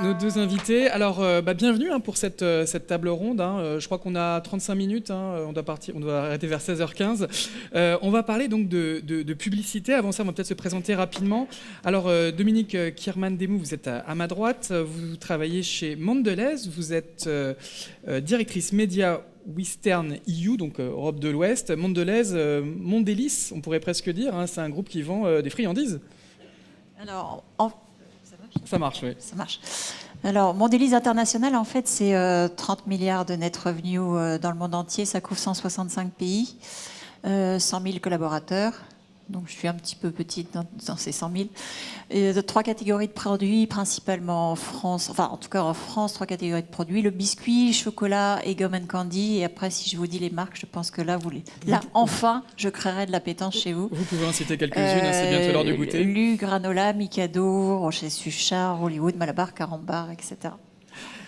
Nos deux invités. Alors, bienvenue pour cette table ronde. Je crois qu'on a 35 minutes. On doit arrêter vers 16h15. On va parler donc de publicité. Avant ça, on va peut-être se présenter rapidement. Alors, Dominique Kierman-Demou, vous êtes à ma droite. Vous travaillez chez Mondelez. Vous êtes directrice média Western EU, donc Europe de l'Ouest. Mondelez, Mondelez, on pourrait presque dire. C'est un groupe qui vend des friandises. Alors, Ça marche, oui. ça marche. Alors, Mondelez International, en fait, c'est 30 milliards de net revenus dans le monde entier. Ça couvre 165 pays, 100 000 collaborateurs. Donc, je suis un petit peu petite dans ces 100 000. Et 3 catégories de produits, principalement en France. Enfin, en tout cas, en France, 3 catégories de produits. Le biscuit, chocolat et gum and candy. Et après, si je vous dis les marques, je pense que là, enfin, je créerai de l'appétence chez vous. Vous pouvez en citer quelques-unes, c'est bientôt l'heure de goûter. Lu, Granola, Mikado, Rocher Suchard, Hollywood, Malabar, Carambar, etc.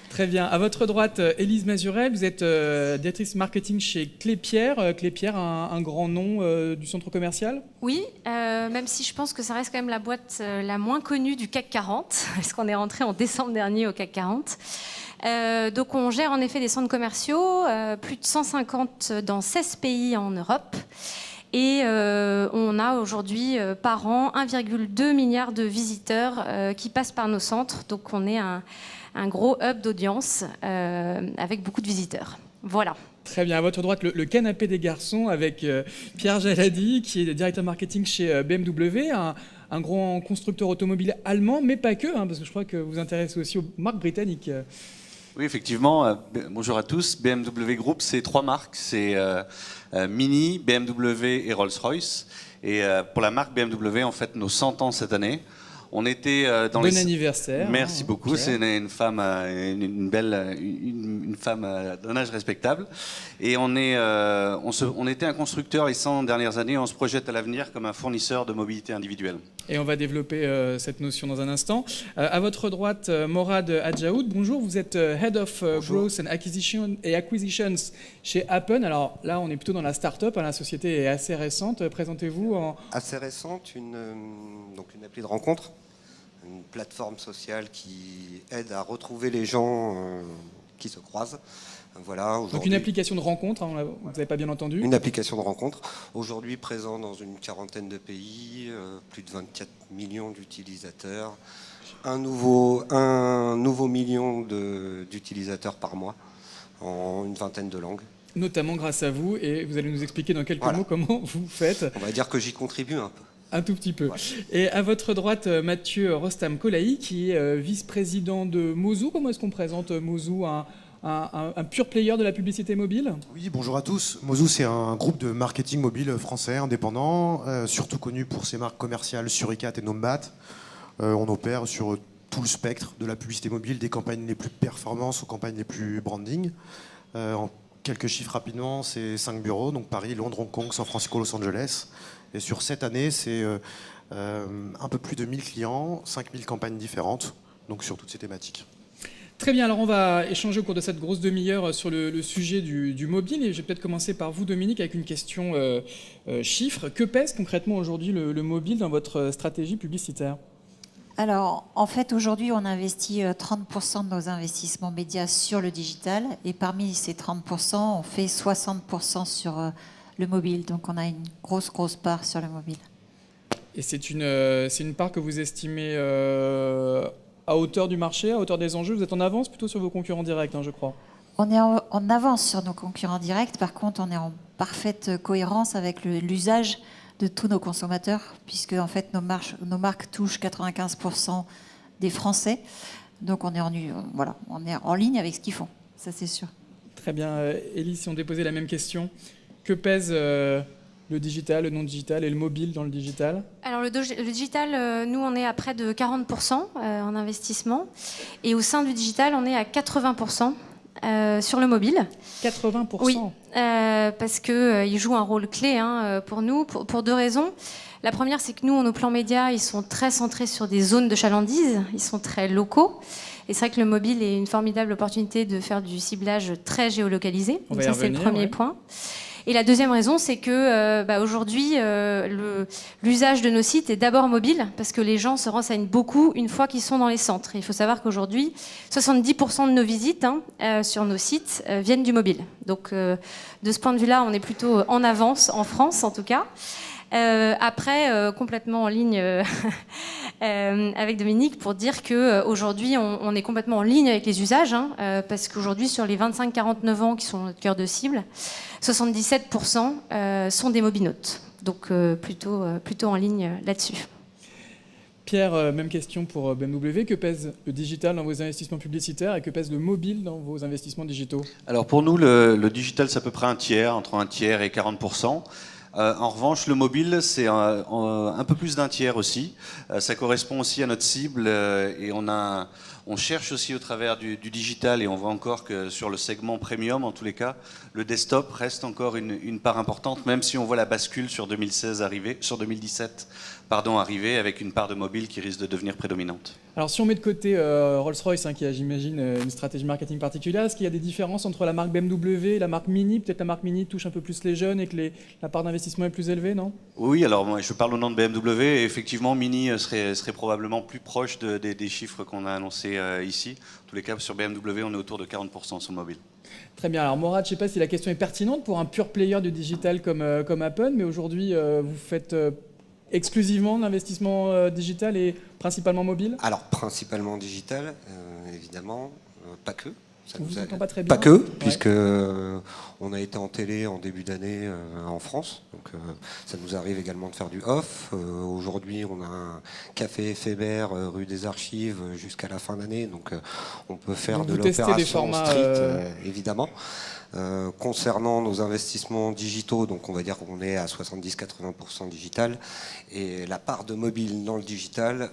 Très bien. À votre droite, Élise Mazurel, vous êtes directrice marketing chez Klépierre. Klépierre, un grand nom du centre commercial. Oui, même si je pense que ça reste quand même la boîte la moins connue du CAC 40, parce qu'on est rentré en décembre dernier au CAC 40. Donc on gère en effet des centres commerciaux, plus de 150 dans 16 pays en Europe. Et on a aujourd'hui par an 1,2 milliard de visiteurs qui passent par nos centres. Donc on est un gros hub d'audience avec beaucoup de visiteurs. Voilà. Très bien. À votre droite, le canapé des garçons avec Pierre Jaladi, qui est directeur marketing chez BMW, un grand constructeur automobile allemand, mais pas que, parce que je crois que vous vous intéressez aussi aux marques britanniques. Oui, effectivement. Bonjour à tous. BMW Group, c'est 3 marques. C'est Mini, BMW et Rolls-Royce. Et pour la marque BMW, en fait, nos 100 ans cette année. On était dans Bon anniversaire. Merci beaucoup. C'est une femme, une femme d'un âge respectable. Et on était un constructeur les 100 dernières années. On se projette à l'avenir comme un fournisseur de mobilité individuelle. Et on va développer cette notion dans un instant. À votre droite, Morad Adjaoud. Bonjour. Vous êtes Head of Growth and Acquisitions chez Appen. Alors là, on est plutôt dans la start-up. La société est assez récente. Présentez-vous. Assez récente, une appli de rencontre. Une plateforme sociale qui aide à retrouver les gens qui se croisent. Voilà, donc une application de rencontre, vous n'avez pas bien entendu. Une application de rencontre, aujourd'hui présent dans une quarantaine de pays, plus de 24 millions d'utilisateurs, un nouveau million d'utilisateurs par mois, en une vingtaine de langues. Notamment grâce à vous, et vous allez nous expliquer dans quelques mots comment vous faites. On va dire que j'y contribue un peu. Un tout petit peu. Ouais. Et à votre droite, Mathieu Rostam-Kolaï, qui est vice-président de Mozoo. Comment est-ce qu'on présente Mozoo, un pur player de la publicité mobile? Oui, bonjour à tous. Mozoo, c'est un groupe de marketing mobile français indépendant, surtout connu pour ses marques commerciales Suricat et Nombat. On opère sur tout le spectre de la publicité mobile, des campagnes les plus performances aux campagnes les plus branding. En quelques chiffres rapidement, c'est 5 bureaux, donc Paris, Londres, Hong Kong, San Francisco, Los Angeles. Et sur cette année, c'est un peu plus de 1000 clients, 5000 campagnes différentes, donc sur toutes ces thématiques. Très bien, alors on va échanger au cours de cette grosse demi-heure sur le sujet du mobile. Et je vais peut-être commencer par vous, Dominique, avec une question chiffre. Que pèse concrètement aujourd'hui le mobile dans votre stratégie publicitaire? Alors, en fait, aujourd'hui, on investit 30% de nos investissements médias sur le digital. Et parmi ces 30%, on fait 60% sur le mobile. Donc, on a une grosse part sur le mobile. Et c'est une part que vous estimez à hauteur du marché, à hauteur des enjeux? Vous êtes en avance plutôt sur vos concurrents directs, je crois. On est en avance sur nos concurrents directs. Par contre, on est en parfaite cohérence avec l'usage de tous nos consommateurs, puisque en fait, nos marques touchent 95% des Français. Donc, on est en ligne avec ce qu'ils font. Ça, c'est sûr. Très bien. Élise, si on déposait la même question, que pèse le digital, le non-digital et le mobile dans le digital? Alors le digital, nous on est à près de 40% en investissement. Et au sein du digital, on est à 80% sur le mobile. 80%? Oui, parce qu'il joue un rôle clé pour nous, pour 2 raisons. La première, c'est que nous, nos plans médias, ils sont très centrés sur des zones de chalandise, ils sont très locaux. Et c'est vrai que le mobile est une formidable opportunité de faire du ciblage très géolocalisé. On Donc va y ça, c'est le revenir, premier ouais. point. Et la deuxième raison, c'est que aujourd'hui, l'usage de nos sites est d'abord mobile, parce que les gens se renseignent beaucoup une fois qu'ils sont dans les centres. Et il faut savoir qu'aujourd'hui, 70% de nos visites sur nos sites viennent du mobile. Donc de ce point de vue-là, on est plutôt en avance, en France en tout cas. Après, complètement en ligne avec Dominique pour dire qu'aujourd'hui, on est complètement en ligne avec les usages, parce qu'aujourd'hui, sur les 25-49 ans qui sont notre cœur de cible, 77% sont des mobinautes. Donc plutôt en ligne là-dessus. Pierre, même question pour BMW. Que pèse le digital dans vos investissements publicitaires et que pèse le mobile dans vos investissements digitaux? Alors pour nous, le digital, c'est à peu près un tiers, entre un tiers et 40%. En revanche, le mobile, c'est un peu plus d'un tiers aussi. Ça correspond aussi à notre cible et on cherche aussi au travers du digital, et on voit encore que sur le segment premium, en tous les cas, le desktop reste encore une part importante, même si on voit la bascule sur 2017 arriver avec une part de mobile qui risque de devenir prédominante. Alors si on met de côté Rolls-Royce, qui a, j'imagine, une stratégie marketing particulière, est-ce qu'il y a des différences entre la marque BMW et la marque Mini? Peut-être la marque Mini touche un peu plus les jeunes et que la part d'investissement est plus élevée, non? Oui, alors moi, je parle au nom de BMW, et effectivement, Mini serait probablement plus proche des chiffres qu'on a annoncés ici. En tous les cas, sur BMW, on est autour de 40% sur le mobile. Très bien. Alors Morad, je ne sais pas si la question est pertinente pour un pur player du digital comme Apple, mais aujourd'hui, vous faites exclusivement de l'investissement digital et principalement mobile? Alors, principalement digital, évidemment, pas que. Ça On vous nous a- entend pas très bien. Pas que, Ouais. puisque on a été en télé en début d'année en France, donc ça nous arrive également de faire du off. Aujourd'hui, on a un café éphémère rue des Archives jusqu'à la fin d'année, donc on peut faire Donc de vous testez des l'opération formats, street, évidemment. Concernant nos investissements digitaux, donc on va dire qu'on est à 70-80% digital, et la part de mobile dans le digital,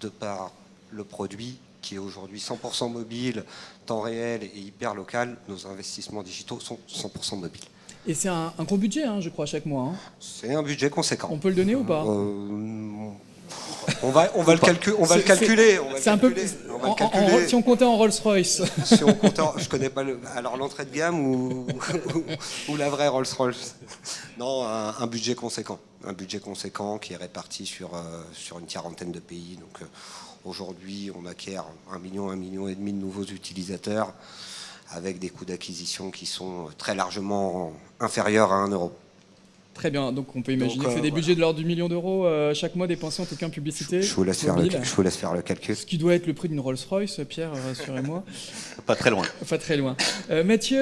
de par le produit qui est aujourd'hui 100% mobile, temps réel et hyper local, nos investissements digitaux sont 100% mobiles. Et c'est un gros budget, je crois, chaque mois. C'est un budget conséquent. On peut le donner ou pas? On va le calculer. C'est un peu. Si on comptait en Rolls-Royce. Si on compte je connais pas alors l'entrée de gamme ou la vraie Rolls-Royce. Non, un budget conséquent. Un budget conséquent qui est réparti sur une quarantaine de pays. Donc aujourd'hui, on acquiert 1 million et demi de nouveaux utilisateurs avec des coûts d'acquisition qui sont très largement inférieurs à 1 euro. Très bien, donc on peut imaginer que c'est des budgets de l'ordre du million d'euros chaque mois dépensés en tout cas en publicité. Je vous laisse faire le calcul. Ce qui doit être le prix d'une Rolls-Royce, Pierre, rassurez-moi. Pas très loin. Pas très loin. Mathieu,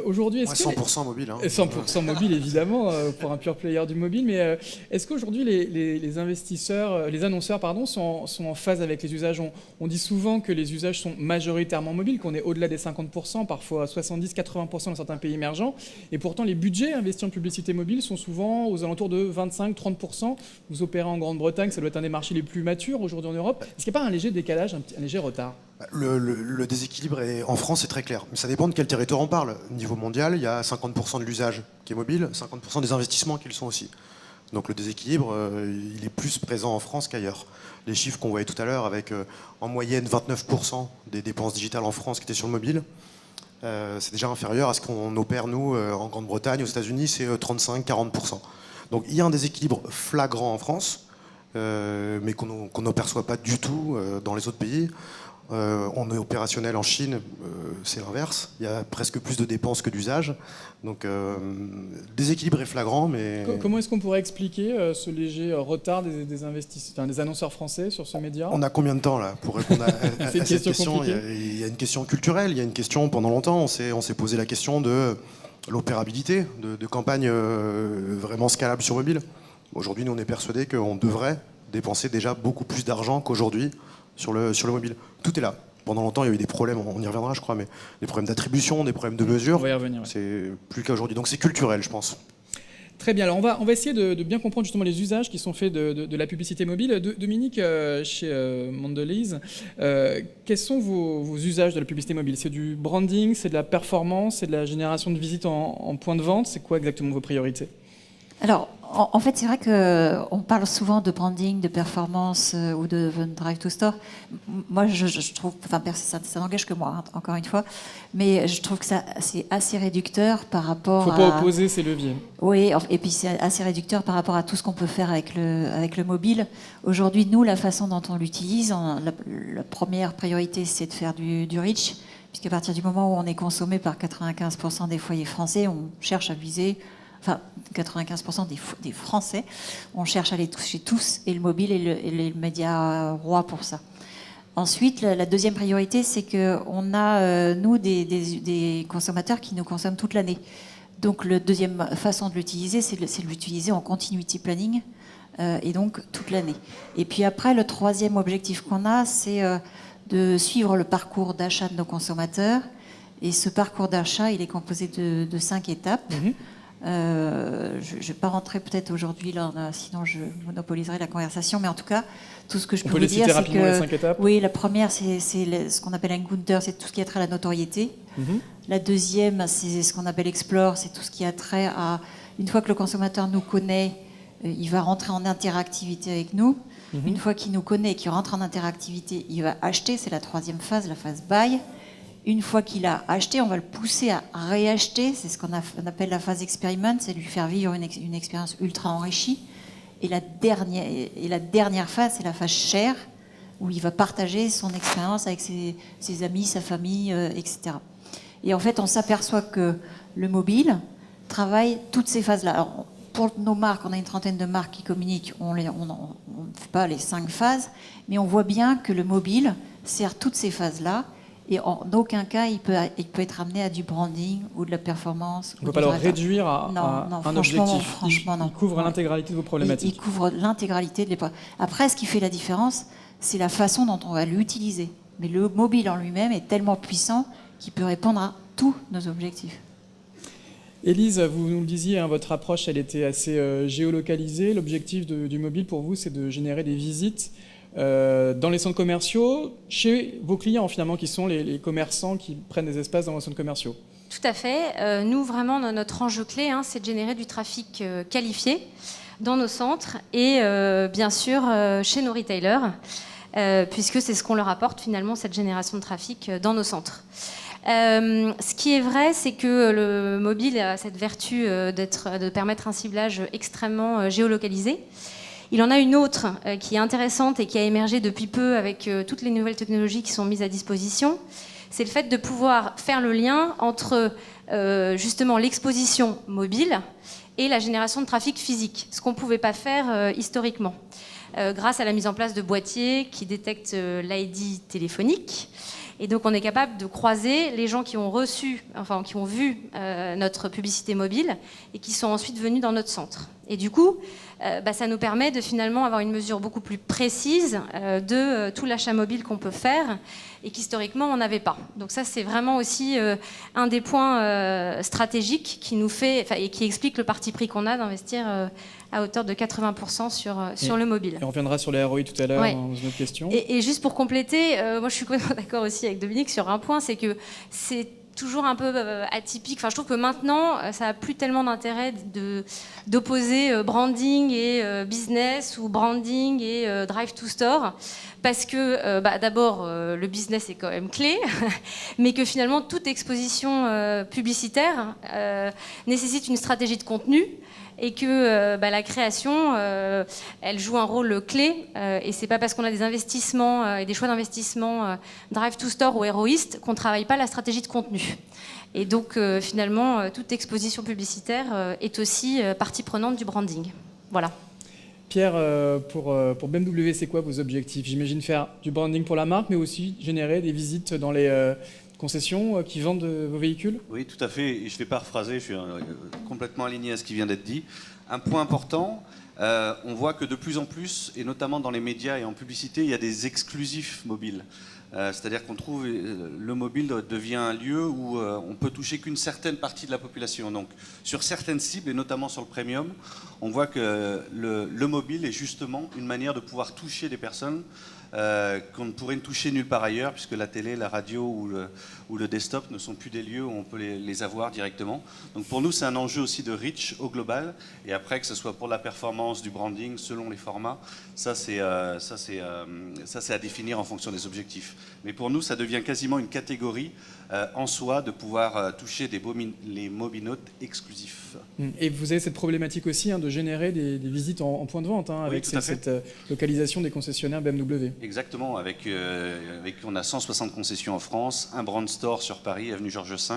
aujourd'hui, est-ce que... 100% mobile. 100% mobile, évidemment, pour un pure player du mobile, mais est-ce qu'aujourd'hui les investisseurs, les annonceurs, sont en phase avec les usages? On dit souvent que les usages sont majoritairement mobiles, qu'on est au-delà des 50%, parfois 70-80% dans certains pays émergents, et pourtant les budgets investis en publicité mobile sont souvent aux alentours de 25-30%. Vous opérez en Grande-Bretagne, ça doit être un des marchés les plus matures aujourd'hui en Europe. Est-ce qu'il n'y a pas un léger décalage, un léger retard? Le déséquilibre en France est très clair, mais ça dépend de quel territoire on parle. Au niveau mondial, il y a 50% de l'usage qui est mobile, 50% des investissements qui le sont aussi. Donc le déséquilibre, il est plus présent en France qu'ailleurs. Les chiffres qu'on voyait tout à l'heure, avec en moyenne 29% des dépenses digitales en France qui étaient sur le mobile, c'est déjà inférieur à ce qu'on opère, nous, en Grande-Bretagne. Aux États-Unis, c'est 35-40%. Donc il y a un déséquilibre flagrant en France, mais qu'on n'aperçoit pas du tout dans les autres pays. On est opérationnel en Chine, c'est l'inverse. Il y a presque plus de dépenses que d'usage. Donc, déséquilibre est flagrant, mais... Comment est-ce qu'on pourrait expliquer ce léger retard des investisseurs, des annonceurs français sur ce média? On a combien de temps là pour répondre à cette question? Il y a une question culturelle, il y a une question, pendant longtemps, on s'est posé la question de l'opérabilité, de campagnes vraiment scalables sur mobile. Aujourd'hui, nous, on est persuadés qu'on devrait dépenser déjà beaucoup plus d'argent qu'aujourd'hui sur le mobile. Tout est là. Pendant longtemps, il y a eu des problèmes, on y reviendra, je crois, mais des problèmes d'attribution, des problèmes de mesure. On va y revenir. Ouais. C'est plus qu'à aujourd'hui. Donc c'est culturel, je pense. Très bien. Alors on va essayer de bien comprendre justement les usages qui sont faits de la publicité mobile. Dominique, chez Mondelez, quels sont vos usages de la publicité mobile? C'est du branding, c'est de la performance, c'est de la génération de visites en point de vente? C'est quoi exactement vos priorités? Alors, En fait, c'est vrai qu'on parle souvent de branding, de performance ou de drive to store. Moi, je trouve, enfin, ça n'engage que moi, hein, encore une fois, mais je trouve que c'est assez réducteur par rapport à... Il ne faut pas opposer ces leviers. Oui, et puis c'est assez réducteur par rapport à tout ce qu'on peut faire avec le mobile. Aujourd'hui, nous, la façon dont on l'utilise, la première priorité, c'est de faire du reach, puisqu'à partir du moment où on est consommé par 95% des foyers français, on cherche à viser... Enfin, 95% des Français, on cherche à les toucher tous, et le mobile est le média roi pour ça. Ensuite, la deuxième priorité, c'est qu'on a, nous, des consommateurs qui nous consomment toute l'année. Donc, la deuxième façon de l'utiliser, c'est de l'utiliser en continuity planning, et donc toute l'année. Et puis après, le troisième objectif qu'on a, c'est de suivre le parcours d'achat de nos consommateurs. Et ce parcours d'achat, il est composé de 5 étapes. Je ne vais pas rentrer peut-être aujourd'hui là, sinon je monopoliserai la conversation, mais en tout cas, tout ce que je peux vous dire, c'est que les 5 étapes. Oui, la première, c'est ce qu'on appelle Encounter, c'est tout ce qui a trait à la notoriété. La deuxième, c'est ce qu'on appelle Explore, c'est tout ce qui a trait à, une fois que le consommateur nous connaît, il va rentrer en interactivité avec nous. Une fois qu'il nous connaît et qu'il rentre en interactivité, il va acheter, c'est la troisième phase, la phase Buy. Une fois qu'il a acheté, on va le pousser à réacheter. C'est ce qu'on appelle la phase experiment, c'est lui faire vivre une expérience ultra enrichie. Et la dernière phase, c'est la phase share, où il va partager son expérience avec ses amis, sa famille, etc. Et en fait, on s'aperçoit que le mobile travaille toutes ces phases-là. Alors, pour nos marques, on a une trentaine de marques qui communiquent, on ne fait pas les 5 phases, mais on voit bien que le mobile sert toutes ces phases-là. Et en aucun cas, il peut être amené à du branding ou de la performance. On ne peut pas le réduire à un objectif. Franchement, non. Il couvre l'intégralité de vos problématiques. Il couvre l'intégralité des problématiques. Après, ce qui fait la différence, c'est la façon dont on va l'utiliser. Mais le mobile en lui-même est tellement puissant qu'il peut répondre à tous nos objectifs. Élise, vous nous le disiez, hein, votre approche, elle était assez géolocalisée. L'objectif du mobile pour vous, c'est de générer des visites dans les centres commerciaux, chez vos clients finalement, qui sont les commerçants qui prennent des espaces dans vos centres commerciaux. Tout à fait. Nous, vraiment, notre enjeu clé, hein, c'est de générer du trafic qualifié dans nos centres et bien sûr chez nos retailers, puisque c'est ce qu'on leur apporte finalement, cette génération de trafic dans nos centres. Ce qui est vrai, c'est que le mobile a cette vertu de permettre un ciblage extrêmement géolocalisé. Il en a une autre qui est intéressante et qui a émergé depuis peu avec toutes les nouvelles technologies qui sont mises à disposition. C'est le fait de pouvoir faire le lien entre justement l'exposition mobile et la génération de trafic physique, ce qu'on ne pouvait pas faire historiquement. Grâce à la mise en place de boîtiers qui détectent l'ID téléphonique. Et donc on est capable de croiser les gens qui ont qui ont vu notre publicité mobile et qui sont ensuite venus dans notre centre. Et du coup, ça nous permet de finalement avoir une mesure beaucoup plus précise de tout l'achat mobile qu'on peut faire et qu'historiquement on n'avait pas. Donc ça, c'est vraiment aussi un des points stratégiques qui nous fait, et qui explique le parti pris qu'on a d'investir à hauteur de 80% sur le mobile. Et on reviendra sur les ROI tout à l'heure dans une autre question. Et juste pour compléter, moi je suis complètement d'accord aussi avec Dominique sur un point, c'est que c'est toujours un peu atypique. Enfin, je trouve que maintenant, ça n'a plus tellement d'intérêt d'opposer branding et business ou branding et drive to store. Parce que d'abord, le business est quand même clé, mais que finalement, toute exposition publicitaire nécessite une stratégie de contenu et que la création, elle joue un rôle clé. Et c'est pas parce qu'on a des investissements et des choix d'investissement drive to store ou héroïstes qu'on travaille pas la stratégie de contenu. Et donc finalement, toute exposition publicitaire est aussi partie prenante du branding. Voilà. Pierre, pour BMW, c'est quoi vos objectifs? J'imagine faire du branding pour la marque, mais aussi générer des visites dans les concessions qui vendent vos véhicules? Oui, tout à fait. Et je vais paraphraser, je suis complètement aligné à ce qui vient d'être dit. Un point important, on voit que de plus en plus, et notamment dans les médias et en publicité, il y a des exclusifs mobiles. C'est-à-dire qu'on trouve le mobile devient un lieu où on peut toucher qu'une certaine partie de la population. Donc sur certaines cibles, et notamment sur le premium, on voit que le mobile est justement une manière de pouvoir toucher des personnes qu'on ne pourrait toucher nulle part ailleurs, puisque la télé, la radio ou le desktop ne sont plus des lieux où on peut les avoir directement. Donc pour nous, c'est un enjeu aussi de reach au global, et après, que ce soit pour la performance, du branding, selon les formats, ça c'est à définir en fonction des objectifs. Mais pour nous, ça devient quasiment une catégorie en soi de pouvoir toucher les mobinotes exclusifs. Et vous avez cette problématique aussi de générer des visites en point de vente, avec tout à fait. cette localisation des concessionnaires BMW. Exactement, on a 160 concessions en France, un brand store sur Paris, avenue Georges V,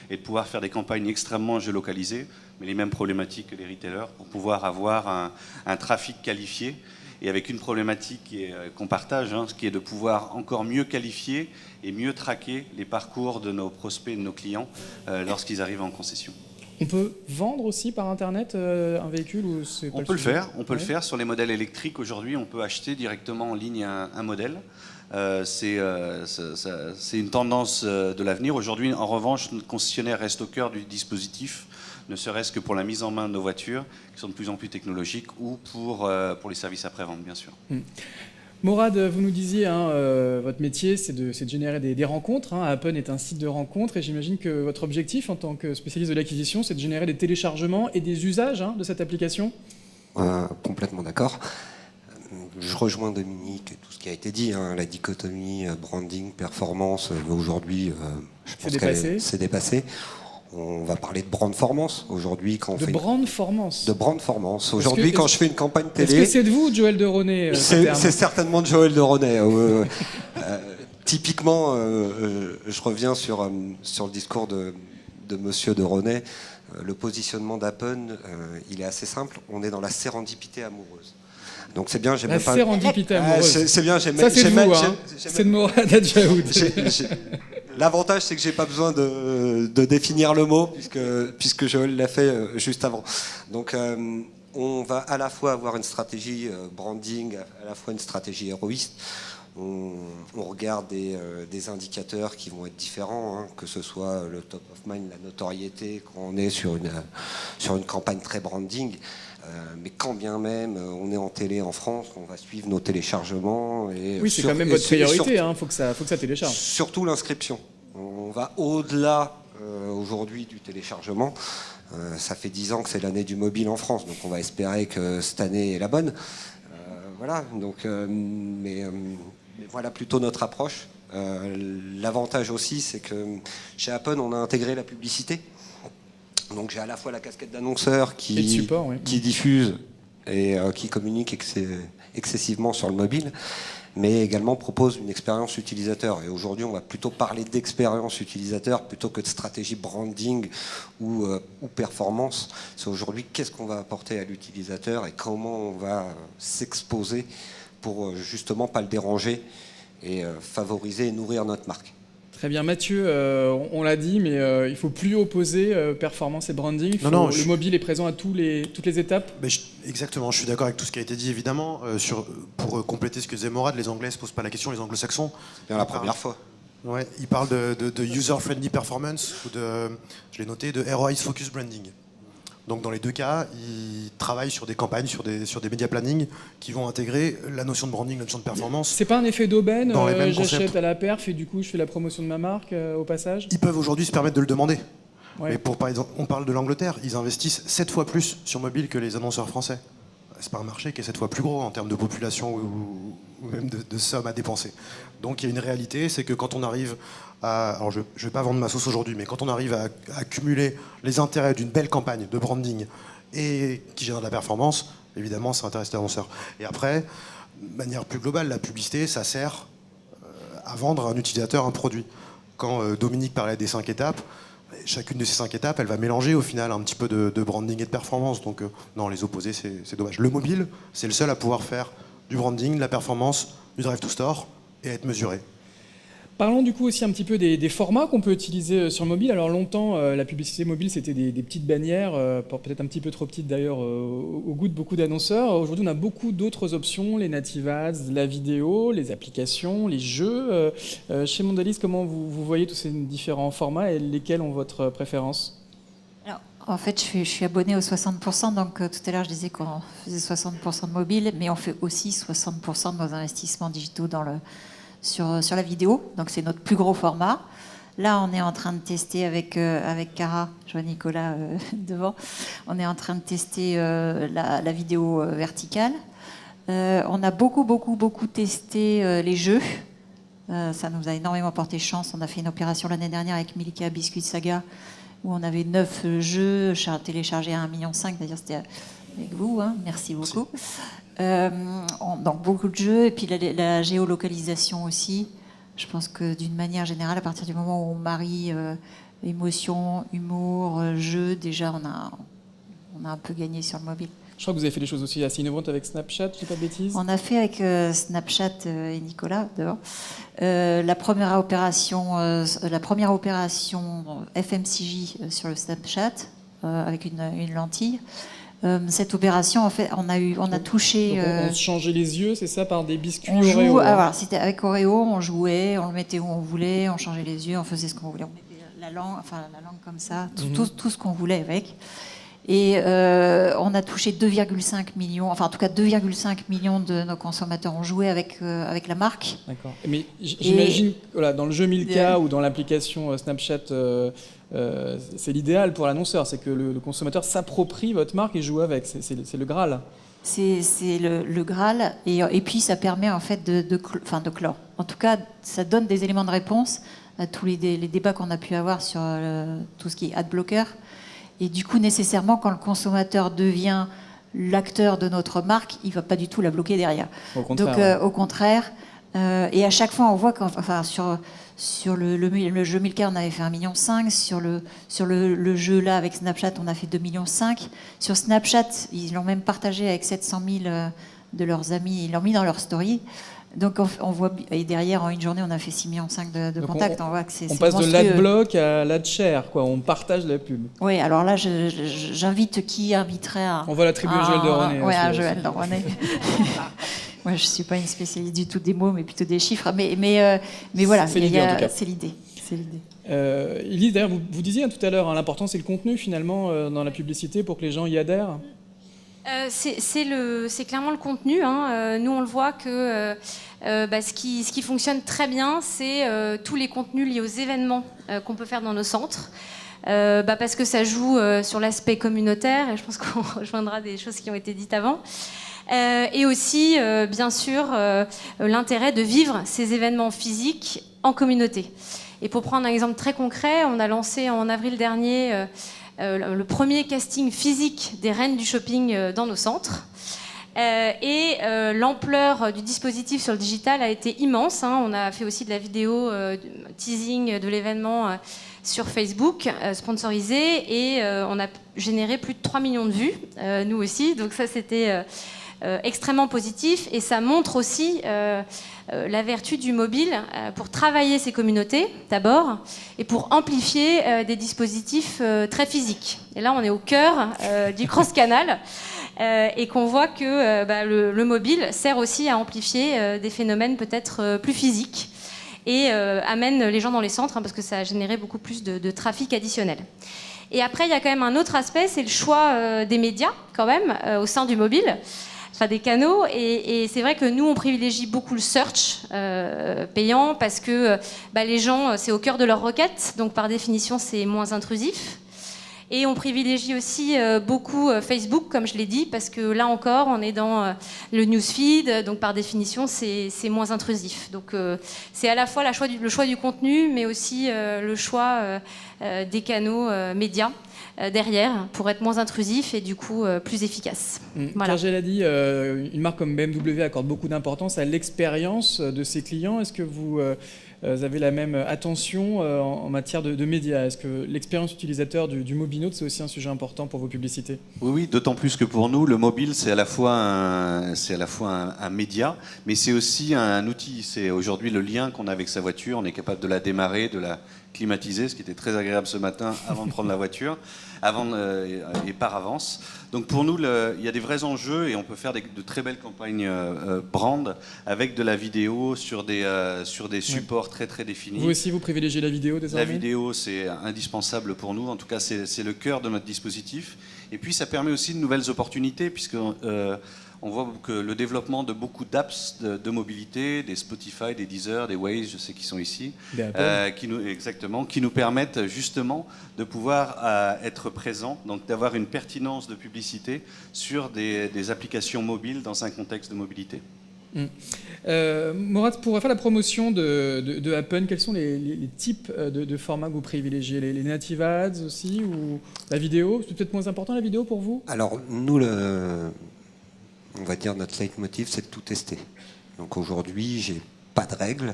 et de pouvoir faire des campagnes extrêmement géolocalisées, mais les mêmes problématiques que les retailers, pour pouvoir avoir un trafic qualifié, et avec une problématique qu'on partage, ce qui est de pouvoir encore mieux qualifier et mieux traquer les parcours de nos prospects et de nos clients lorsqu'ils arrivent en concession. On peut vendre aussi par Internet un véhicule ou c'est pas On peut le sujet faire. On peut le faire sur les modèles électriques. Aujourd'hui, on peut acheter directement en ligne un modèle. C'est une tendance de l'avenir. Aujourd'hui, en revanche, notre concessionnaire reste au cœur du dispositif, ne serait-ce que pour la mise en main de nos voitures, qui sont de plus en plus technologiques, ou pour les services après-vente, bien sûr. Morad, vous nous disiez, votre métier, c'est de générer des rencontres. Appen est un site de rencontres, et j'imagine que votre objectif, en tant que spécialiste de l'acquisition, c'est de générer des téléchargements et des usages de cette application. Complètement d'accord. Je rejoins Dominique et tout ce qui a été dit. La dichotomie branding, performance, aujourd'hui, je pense qu'elle s'est dépassée. On va parler de brandformance aujourd'hui quand on fait brandformance. De brandformance. Aujourd'hui, quand je fais une campagne télé. Est-ce que c'est de vous, Joël de Ronet? C'est certainement de Joël de Ronet. Typiquement, je reviens sur le discours de Monsieur de Ronet. Le positionnement d'Appen, il est assez simple. On est dans la sérendipité amoureuse. Donc c'est bien, la sérendipité amoureuse. C'est bien, ça c'est de vous, c'est de Morad Adjaoud. L'avantage, c'est que j'ai pas besoin de définir le mot, puisque Joël l'a fait juste avant. Donc on va à la fois avoir une stratégie branding, à la fois une stratégie héroïste. On regarde des indicateurs qui vont être différents, que ce soit le top of mind, la notoriété, quand on est sur une campagne très branding. Mais quand bien même on est en télé en France, on va suivre nos téléchargements. Oui, c'est quand même votre priorité, faut que ça télécharge. Surtout l'inscription. On va au-delà aujourd'hui du téléchargement. Ça fait 10 ans que c'est l'année du mobile en France, donc on va espérer que cette année est la bonne. Voilà, donc, mais voilà plutôt notre approche. L'avantage aussi, c'est que chez Appen, on a intégré la publicité. Donc j'ai à la fois la casquette d'annonceur qui diffuse et qui communique excessivement sur le mobile, mais également propose une expérience utilisateur. Et aujourd'hui, on va plutôt parler d'expérience utilisateur plutôt que de stratégie branding ou performance. C'est aujourd'hui qu'est-ce qu'on va apporter à l'utilisateur et comment on va s'exposer pour justement pas le déranger et favoriser et nourrir notre marque. Très bien, Mathieu, on l'a dit, mais il ne faut plus opposer performance et branding. Le mobile est présent à toutes les étapes. Exactement, je suis d'accord avec tout ce qui a été dit, évidemment. Pour compléter ce que disait Morad, les Anglais ne se posent pas la question, les Anglo-Saxons. C'est la première fois. Ouais, ils parlent de user-friendly performance, ou je l'ai noté, de ROI-focus branding. Donc dans les deux cas, ils travaillent sur des campagnes, sur des média planning qui vont intégrer la notion de branding, la notion de performance. C'est pas un effet d'aubaine, j'achète à la perf et du coup je fais la promotion de ma marque au passage? Ils peuvent aujourd'hui se permettre de le demander. Ouais. Mais par exemple, on parle de l'Angleterre, ils investissent 7 fois plus sur mobile que les annonceurs français. C'est pas un marché qui est 7 fois plus gros en termes de population ou même de somme à dépenser. Donc il y a une réalité, c'est que quand on arrive alors je ne vais pas vendre ma sauce aujourd'hui, mais quand on arrive à cumuler les intérêts d'une belle campagne de branding et qui génère de la performance, évidemment ça intéresse l'annonceur. Et après, de manière plus globale, la publicité, ça sert à vendre à un utilisateur un produit. Quand Dominique parlait des 5 étapes, chacune de ces 5 étapes, elle va mélanger au final un petit peu de branding et de performance. Donc non, les opposer, c'est dommage. Le mobile, c'est le seul à pouvoir faire du branding, de la performance, du drive to store et être mesuré. Parlons du coup aussi un petit peu des formats qu'on peut utiliser sur le mobile. Alors longtemps, la publicité mobile, c'était des petites bannières, peut-être un petit peu trop petites d'ailleurs au goût de beaucoup d'annonceurs. Aujourd'hui, on a beaucoup d'autres options, les native ads, la vidéo, les applications, les jeux. Chez Mondelez, comment vous voyez tous ces différents formats et lesquels ont votre préférence ? Alors, En fait, je suis abonnée aux 60%, donc tout à l'heure je disais qu'on faisait 60% de mobile, mais on fait aussi 60% de nos investissements digitaux sur la vidéo, donc c'est notre plus gros format. Là, on est en train de tester avec Cara, je vois Nicolas devant, on est en train de tester la vidéo verticale. On a beaucoup testé les jeux. Ça nous a énormément porté chance. On a fait une opération l'année dernière avec Milka Biscuit Saga, où on avait 9 jeux téléchargés à 1,5 million, d'ailleurs c'était avec vous, hein, merci beaucoup. Donc beaucoup de jeux, et puis la géolocalisation aussi. Je pense que d'une manière générale, à partir du moment où on marie émotion, humour, jeu, déjà on a un peu gagné sur le mobile. Je crois que vous avez fait des choses aussi assez innovantes avec Snapchat, je ne dis pas de bêtises. On a fait avec Snapchat et Nicolas, devant, la première opération FMCJ sur le Snapchat, avec une lentille. Cette opération, en fait, on a touché... Donc on se changeait les yeux, c'est ça, par des biscuits Oreo. Oreo. Voilà, c'était avec Oreo, on jouait, on le mettait où on voulait, on changeait les yeux, on faisait ce qu'on voulait. On mettait la langue comme ça, tout ce qu'on voulait avec. Et on a touché 2,5 millions, enfin en tout cas 2,5 millions de nos consommateurs ont joué avec la marque. D'accord. Mais j'imagine, voilà, dans le jeu Milka ou dans l'application Snapchat, c'est l'idéal pour l'annonceur, c'est que le consommateur s'approprie votre marque et joue avec. C'est le Graal. C'est le Graal, et puis ça permet en fait de clore. En tout cas, ça donne des éléments de réponse à tous les débats qu'on a pu avoir sur tout ce qui est adblocker. Et du coup, nécessairement, quand le consommateur devient l'acteur de notre marque, il ne va pas du tout la bloquer derrière. Au contraire, donc, ouais. au contraire, et à chaque fois, on voit sur le jeu Milka, on avait fait 1,5 million. Sur le jeu là, avec Snapchat, on a fait 2,5 millions. Sur Snapchat, ils l'ont même partagé avec 700 000 de leurs amis. Ils l'ont mis dans leur story. Donc on voit, et derrière, en une journée, on a fait 6,5 millions de contacts. On voit que c'est passe monstrueux. de l'adblock à l'adshare, quoi. On partage la pub. Oui, alors là, j'invite qui inviterait à... On va l'attribuer à Joël de René. Oui, à Joël de René. Moi, je ne suis pas une spécialiste du tout des mots, mais plutôt des chiffres. Mais voilà, c'est l'idée, en tout cas. C'est l'idée. Elise, d'ailleurs, vous disiez tout à l'heure, hein, l'important, c'est le contenu, finalement, dans la publicité, pour que les gens y adhèrent. C'est clairement le contenu. Hein. Nous, on le voit que ce qui fonctionne très bien, c'est tous les contenus liés aux événements qu'on peut faire dans nos centres. Parce que ça joue sur l'aspect communautaire, et je pense qu'on rejoindra des choses qui ont été dites avant. Et aussi, bien sûr, l'intérêt de vivre ces événements physiques en communauté. Et pour prendre un exemple très concret, on a lancé en avril dernier le premier casting physique des reines du shopping dans nos centres. Et l'ampleur du dispositif sur le digital a été immense. Hein. On a fait aussi de la vidéo teasing de l'événement sur Facebook, sponsorisé, et on a généré plus de 3 millions de vues, nous aussi. Donc ça, c'était extrêmement positif, et ça montre aussi la vertu du mobile pour travailler ces communautés d'abord, et pour amplifier des dispositifs très physiques. Et là, on est au cœur du cross-canal, et qu'on voit que le mobile sert aussi à amplifier des phénomènes peut-être plus physiques, et amène les gens dans les centres, hein, parce que ça a généré beaucoup plus de trafic additionnel. Et après, il y a quand même un autre aspect, c'est le choix des médias, quand même, au sein du mobile. Enfin, des canaux, et c'est vrai que nous on privilégie beaucoup le search payant, parce que les gens, c'est au cœur de leur requête, donc par définition c'est moins intrusif, et on privilégie aussi beaucoup Facebook, comme je l'ai dit, parce que là encore on est dans le newsfeed, donc par définition c'est moins intrusif. Donc c'est à la fois le choix du contenu, mais aussi le choix des canaux médias derrière, pour être moins intrusif et du coup plus efficace. Voilà. Claire Geladi, une marque comme BMW accorde beaucoup d'importance à l'expérience de ses clients. Est-ce que vous avez la même attention en matière de médias? Est-ce que l'expérience utilisateur du mobinote, c'est aussi un sujet important pour vos publicités? Oui, d'autant plus que pour nous, le mobile, c'est à la fois un média, mais c'est aussi un outil. C'est aujourd'hui le lien qu'on a avec sa voiture. On est capable de la démarrer, de la climatisé, ce qui était très agréable ce matin avant de prendre la voiture, et par avance. Donc pour nous, il y a des vrais enjeux et on peut faire de très belles campagnes brand avec de la vidéo sur des supports très très définis. Vous aussi, vous privilégiez la vidéo désormais ? La vidéo, c'est indispensable pour nous. En tout cas, c'est le cœur de notre dispositif. Et puis, ça permet aussi de nouvelles opportunités, puisque on voit que le développement de beaucoup d'apps de mobilité, des Spotify, des Deezer, des Waze, je sais qu'ils sont ici, qui nous permettent justement de pouvoir être présents, donc d'avoir une pertinence de publicité sur des applications mobiles dans un contexte de mobilité. Mourad, pour faire la promotion de Happen, quels sont les types de formats que vous privilégiez ? Les native ads aussi, ou la vidéo ? C'est peut-être moins important la vidéo pour vous ? Alors nous, on va dire notre leitmotiv, c'est de tout tester. Donc aujourd'hui, j'ai pas de règles.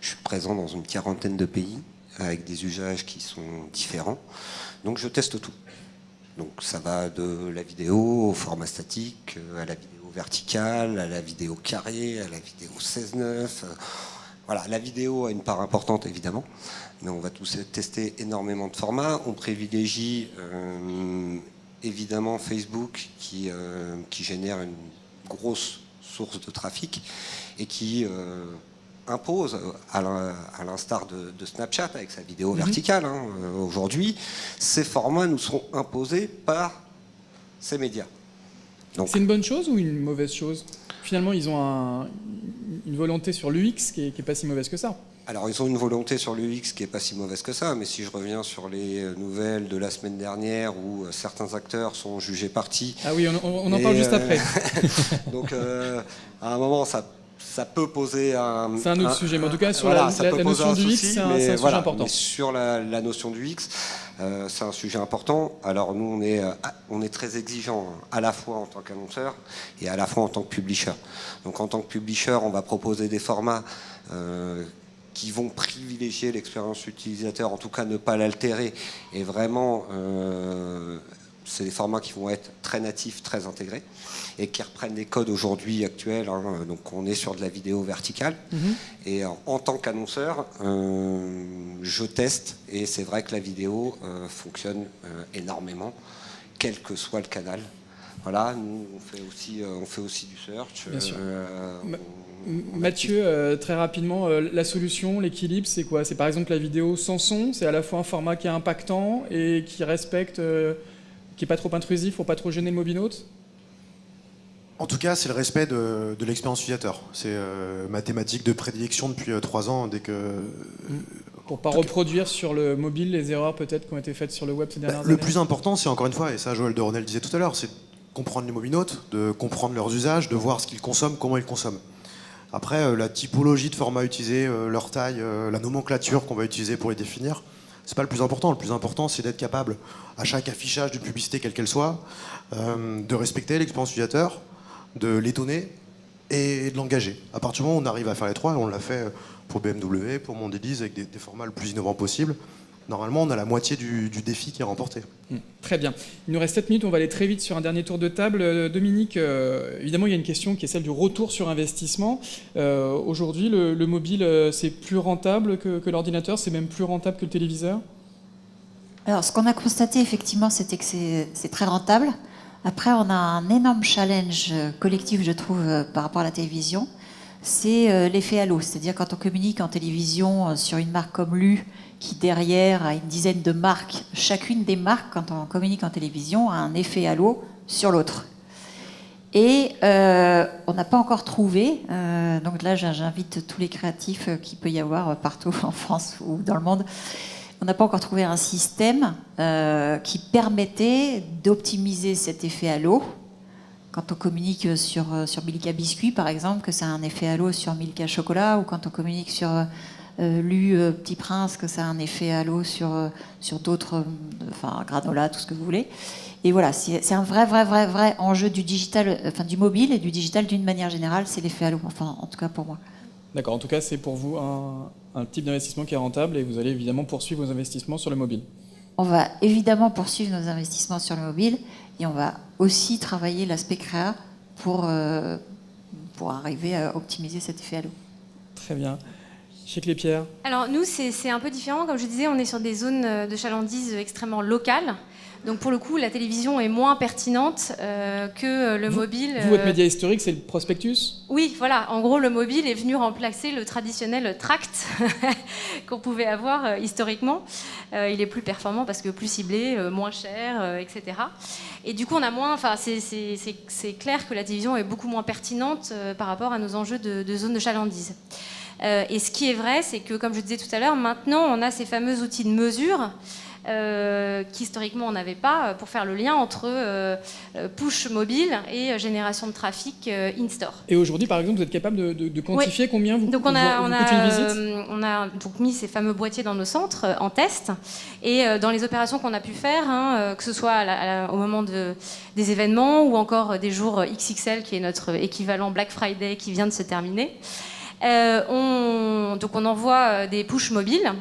Je suis présent dans une quarantaine de pays avec des usages qui sont différents. Donc je teste tout. Donc ça va de la vidéo au format statique, à la vidéo verticale, à la vidéo carrée, à la vidéo 16:9. Voilà, la vidéo a une part importante évidemment, mais on va tous tester énormément de formats. On privilégie évidemment Facebook qui génère une grosse source de trafic et qui impose, à l'instar de Snapchat avec sa vidéo verticale, aujourd'hui, ces formats nous seront imposés par ces médias. Donc, c'est une bonne chose ou une mauvaise chose ? Finalement, ils ont une volonté sur l'UX qui est pas si mauvaise que ça. Alors, ils ont une volonté sur l'UX qui n'est pas si mauvaise que ça, mais si je reviens sur les nouvelles de la semaine dernière où certains acteurs sont jugés partis... Ah oui, on en parle juste après. Donc, à un moment, ça peut poser un... C'est un autre sujet, mais en tout cas, sur voilà, la notion du X, c'est un sujet important. Mais sur la notion du X, c'est un sujet important. Alors, nous, on est très exigeants, à la fois en tant qu'annonceur et à la fois en tant que publisher. Donc, en tant que publisher, on va proposer des formats... qui vont privilégier l'expérience utilisateur, en tout cas ne pas l'altérer. Et vraiment, c'est des formats qui vont être très natifs, très intégrés, et qui reprennent les codes aujourd'hui actuels. Donc on est sur de la vidéo verticale. Et en tant qu'annonceur, je teste, et c'est vrai que la vidéo fonctionne énormément, quel que soit le canal. Voilà, nous on fait aussi du search. Bien sûr. Mathieu, très rapidement, la solution, l'équilibre, c'est quoi ? C'est par exemple la vidéo sans son, c'est à la fois un format qui est impactant et qui respecte, qui n'est pas trop intrusif pour pas trop gêner le mobinaute ? En tout cas, c'est le respect de l'expérience utilisateur. C'est ma thématique de prédilection depuis 3 ans. Pour pas reproduire sur le mobile les erreurs peut-être qui ont été faites sur le web ces dernières années. Le plus important, c'est encore une fois, et ça Joël de Ronel disait tout à l'heure, c'est de comprendre les mobinautes, de comprendre leurs usages, de voir ce qu'ils consomment, comment ils consomment. Après, la typologie de formats utilisés, leur taille, la nomenclature qu'on va utiliser pour les définir, c'est pas le plus important. Le plus important, c'est d'être capable, à chaque affichage de publicité, quelle qu'elle soit, de respecter l'expérience utilisateur, de l'étonner et de l'engager. À partir du moment où on arrive à faire les trois, et on l'a fait pour BMW, pour Mondelez, avec des formats le plus innovants possible, normalement, on a la moitié du défi qui est remporté. Très bien. Il nous reste 7 minutes, on va aller très vite sur un dernier tour de table. Dominique, évidemment, il y a une question qui est celle du retour sur investissement. Aujourd'hui, le mobile, c'est plus rentable que l'ordinateur, c'est même plus rentable que le téléviseur ? Alors, ce qu'on a constaté, effectivement, c'était que c'est très rentable. Après, on a un énorme challenge collectif, je trouve, par rapport à la télévision. C'est l'effet halo. C'est-à-dire quand on communique en télévision sur une marque comme Lu, qui derrière a une dizaine de marques, chacune des marques, quand on communique en télévision, a un effet halo sur l'autre. Et on n'a pas encore trouvé, donc là j'invite tous les créatifs qu'il peut y avoir partout en France ou dans le monde, on n'a pas encore trouvé un système qui permettait d'optimiser cet effet halo. Quand on communique sur Milka Biscuit, par exemple, que ça a un effet halo sur Milka Chocolat, ou quand on communique sur Lu Petit Prince, que ça a un effet halo sur d'autres, enfin granola, tout ce que vous voulez. Et voilà, c'est un vrai enjeu du digital, enfin du mobile et du digital d'une manière générale, c'est l'effet halo, enfin en tout cas pour moi. D'accord, en tout cas c'est pour vous un type d'investissement qui est rentable et vous allez évidemment poursuivre vos investissements sur le mobile. On va évidemment poursuivre nos investissements sur le mobile et on va aussi travailler l'aspect créa pour arriver à optimiser cet effet halo. Très bien. Chez Clépierre. Alors nous, c'est un peu différent. Comme je disais, on est sur des zones de chalandise extrêmement locales. Donc pour le coup, la télévision est moins pertinente que le mobile. Vous, votre média historique, c'est le prospectus? Oui, voilà. En gros, le mobile est venu remplacer le traditionnel tract qu'on pouvait avoir historiquement. Il est plus performant parce que plus ciblé, moins cher, etc. Et du coup, on a moins. Enfin, c'est clair que la télévision est beaucoup moins pertinente par rapport à nos enjeux de zone de chalandise. Et ce qui est vrai, c'est que, comme je disais tout à l'heure, maintenant, on a ces fameux outils de mesure qu'historiquement on n'avait pas, pour faire le lien entre push mobile et génération de trafic in-store. Et aujourd'hui, par exemple, vous êtes capable de quantifier combien vous donc coûte une visite? On a donc mis ces fameux boîtiers dans nos centres en test, et dans les opérations qu'on a pu faire, que ce soit au moment des événements ou encore des jours XXL, qui est notre équivalent Black Friday qui vient de se terminer. Donc on envoie des push mobiles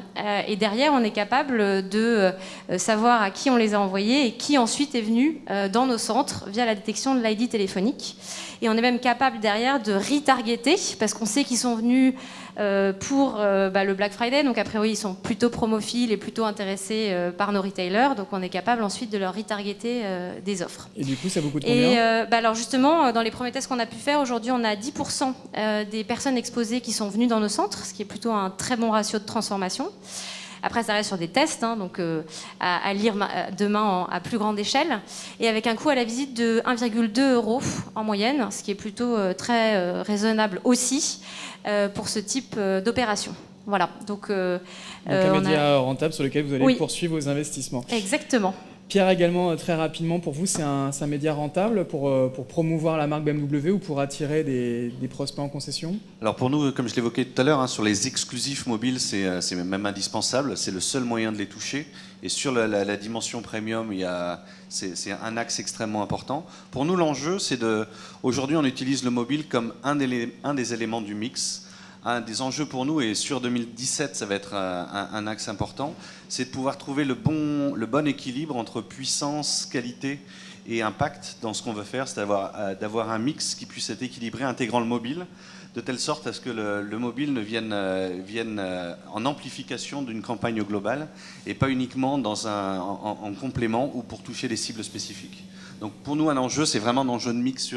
et derrière on est capable de savoir à qui on les a envoyés et qui ensuite est venu dans nos centres via la détection de l'ID téléphonique. Et on est même capable derrière de retargeter parce qu'on sait qu'ils sont venus pour le Black Friday, donc a priori ils sont plutôt promophiles et plutôt intéressés par nos retailers, donc on est capable ensuite de leur retargeter des offres. Et du coup ça vous coûte combien? Et alors justement, dans les premiers tests qu'on a pu faire, aujourd'hui on a 10% des personnes exposées qui sont venues dans nos centres, ce qui est plutôt un très bon ratio de transformation. Après, ça reste sur des tests, donc à lire demain à plus grande échelle, et avec un coût à la visite de 1,2 € en moyenne, ce qui est plutôt très raisonnable aussi pour ce type d'opération. Voilà. Donc un média rentable sur lequel vous allez poursuivre vos investissements. Exactement. Pierre, également, très rapidement, pour vous, c'est un média rentable pour promouvoir la marque BMW ou pour attirer des prospects en concession? Alors pour nous, comme je l'évoquais tout à l'heure, sur les exclusifs mobiles, c'est même indispensable. C'est le seul moyen de les toucher. Et sur la dimension premium, c'est un axe extrêmement important. Pour nous, l'enjeu, c'est aujourd'hui, on utilise le mobile comme un des éléments du mix. Un des enjeux pour nous, et sur 2017, ça va être un axe important, c'est de pouvoir trouver le bon équilibre entre puissance, qualité et impact dans ce qu'on veut faire, c'est d'avoir un mix qui puisse être équilibré, intégrant le mobile, de telle sorte à ce que le mobile ne vienne en amplification d'une campagne globale et pas uniquement en complément ou pour toucher des cibles spécifiques. Donc pour nous, un enjeu, c'est vraiment un enjeu de mix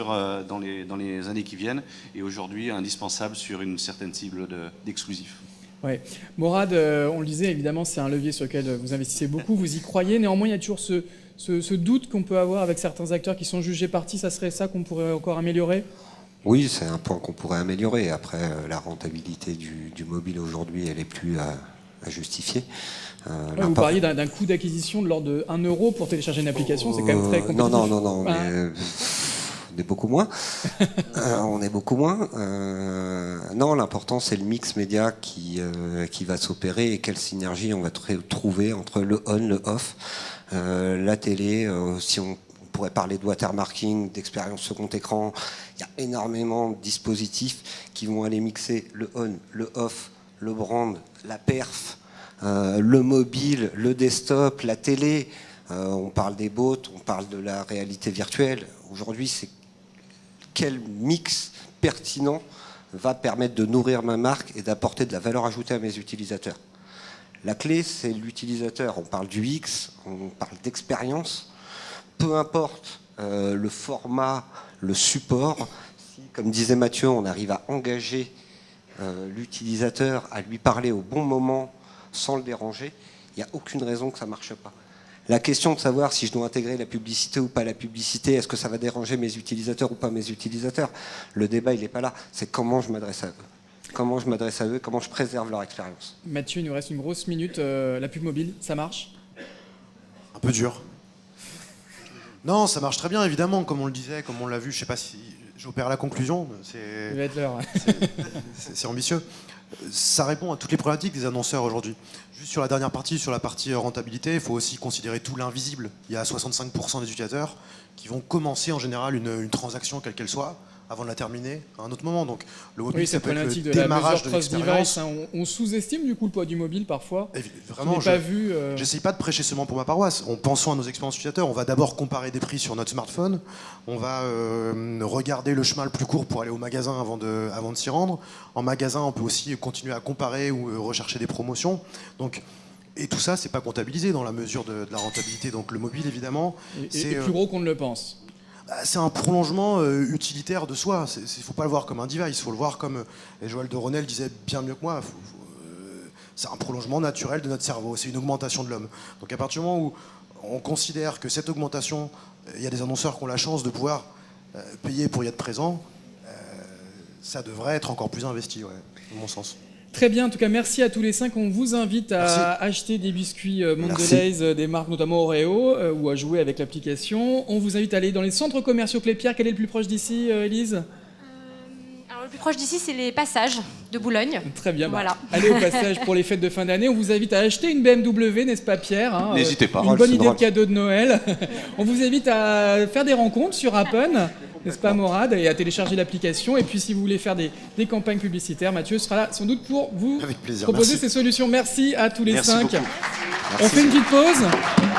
dans les années qui viennent, et aujourd'hui indispensable sur une certaine cible d'exclusif. Oui. Morad, on le disait, évidemment, c'est un levier sur lequel vous investissez beaucoup, vous y croyez. Néanmoins, il y a toujours ce doute qu'on peut avoir avec certains acteurs qui sont jugés partis. Ça serait ça qu'on pourrait encore améliorer? Oui, c'est un point qu'on pourrait améliorer. Après, la rentabilité du mobile aujourd'hui, elle est plus à justifier. Vous parliez d'un coût d'acquisition de l'ordre de 1 € pour télécharger une application, c'est quand même très compétitif. Non, mais on est beaucoup moins. On est beaucoup moins. Non, l'important, c'est le mix média qui va s'opérer et quelle synergie on va trouver entre le on, le off. La télé, si on pourrait parler de watermarking, d'expérience second écran, il y a énormément de dispositifs qui vont aller mixer le on, le off, le brand, la perf, le mobile, le desktop, la télé. On parle des bots, on parle de la réalité virtuelle. Aujourd'hui, c'est quel mix pertinent va permettre de nourrir ma marque et d'apporter de la valeur ajoutée à mes utilisateurs. La clé, c'est l'utilisateur. On parle du X, on parle d'expérience. Peu importe le format, le support, si, comme disait Mathieu, on arrive à engager l'utilisateur, à lui parler au bon moment sans le déranger, il n'y a aucune raison que ça ne marche pas. La question de savoir si je dois intégrer la publicité ou pas la publicité, est-ce que ça va déranger mes utilisateurs ou pas mes utilisateurs, le débat, il n'est pas là. C'est comment je m'adresse à eux. Comment je m'adresse à eux, comment je préserve leur expérience. Mathieu, il nous reste une grosse minute. La pub mobile, ça marche? Un peu dur. Non, ça marche très bien, évidemment, comme on le disait, comme on l'a vu. Je ne sais pas si j'opère la conclusion. Ça va être l'heure. C'est ambitieux. Ça répond à toutes les problématiques des annonceurs aujourd'hui. Juste sur la dernière partie, sur la partie rentabilité, il faut aussi considérer tout l'invisible. Il y a 65% des utilisateurs qui vont commencer en général une transaction, quelle qu'elle soit, avant de la terminer à un autre moment. Donc le mobile, Oui, ça cette peut être le problématique de la démarrage mesure de cross-device, l'expérience. hein, on sous-estime du coup le poids du mobile parfois. Vraiment, Je n'ai pas vu. j'essaye pas de prêcher seulement pour ma paroisse. En pensant à nos expériences utilisateurs, on va d'abord comparer des prix sur notre smartphone. On va regarder le chemin le plus court pour aller au magasin avant de s'y rendre. En magasin, on peut aussi continuer à comparer ou rechercher des promotions. Donc, et tout ça, c'est pas comptabilisé dans la mesure de la rentabilité. Donc le mobile, évidemment, Et plus gros qu'on ne le pense. c'est un prolongement utilitaire de soi. Il ne faut pas le voir comme un device, il faut le voir comme, et Joël de Ronel disait bien mieux que moi, c'est un prolongement naturel de notre cerveau, c'est une augmentation de l'homme. Donc à partir du moment où on considère que cette augmentation, il y a des annonceurs qui ont la chance de pouvoir payer pour y être présent, ça devrait être encore plus investi, ouais, à mon sens. Très bien, en tout cas merci à tous les 5. On vous invite à acheter des biscuits Mondelez, des marques notamment Oreo, ou à jouer avec l'application. On vous invite à aller dans les centres commerciaux Clépierre. Quel est le plus proche d'ici, Élise ? Alors le plus proche d'ici, c'est les passages de Boulogne. Très bien, Voilà. Allez au passage pour les fêtes de fin d'année. On vous invite à acheter une BMW, n'est-ce pas Pierre, hein, N'hésitez pas. Une bonne c'est idée drôle. de cadeau de Noël. On vous invite à faire des rencontres sur Appen, n'est-ce pas Morad, et à télécharger l'application. Et puis si vous voulez faire des campagnes publicitaires, Mathieu sera là sans doute pour vous Avec plaisir, proposer merci. ces solutions. Merci à tous les Merci 5. beaucoup. On fait une petite pause.